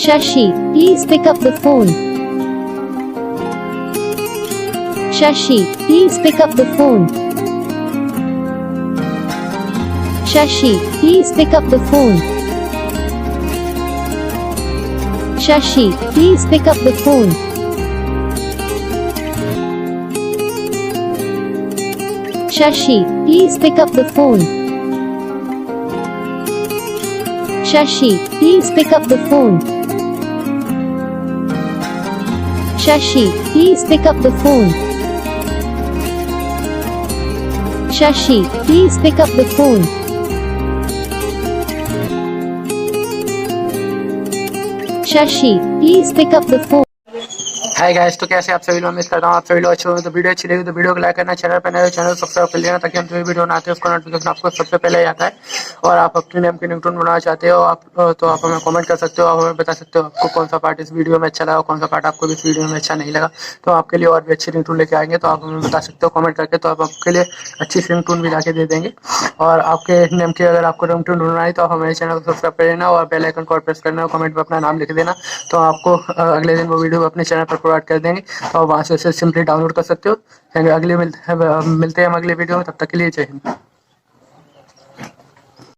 Shashi, please pick up the phone. Shashi, please pick up the phone. Shashi, please pick up the phone. Shashi, please pick up the phone. Shashi, please pick up the phone. Shashi, please pick up the phone. Shashi, please pick up the phone. Shashi, please pick up the phone. Shashi, please pick up the phone. Hi guys, तो कैसे आप सभी लोग? उम्मीद करता हूँ आप सभी लोग अच्छे होंगे। तो वीडियो अच्छी लगी तो वीडियो को लाइक करना, चैनल पर नए हो चैनल सब्सक्राइब कर लेना, ताकि हम जो भी वीडियो बनाते हैं उसका नोटिफिकेशन आपको सबसे पहले ही आता है। और आप अपने नेम की रिंगटोन बनाना चाहते हो आप तो आप हमें कमेंट कर सकते हो। आप हमें बता सकते हो आपको कौन सा पार्ट इस वीडियो में अच्छा लगा, कौन सा पार्ट आपको इस वीडियो में अच्छा नहीं लगा। तो आपके लिए और भी अच्छी रिंगटोन लेके आएंगे, तो आप हमें बता सकते हो कमेंट करके। तो आप आपके लिए अच्छी रिंगटोन भी लाके दे देंगे। और आपके नेम की अगर आपको रिंगटोन ढूंढना है तो आप हमारे चैनल को सब्सक्राइब कर लेना और बेल आइकन को प्रेस करना और कमेंट में अपना नाम लिख देना। तो आपको अगले दिन वो वीडियो अपने चैनल पर प्रोवाइड कर देंगे, तो वहाँ से सिंपली डाउनलोड कर सकते हो। अगले मिलते हैं हम अगले वीडियो में। तब तक के लिए जय हिंद।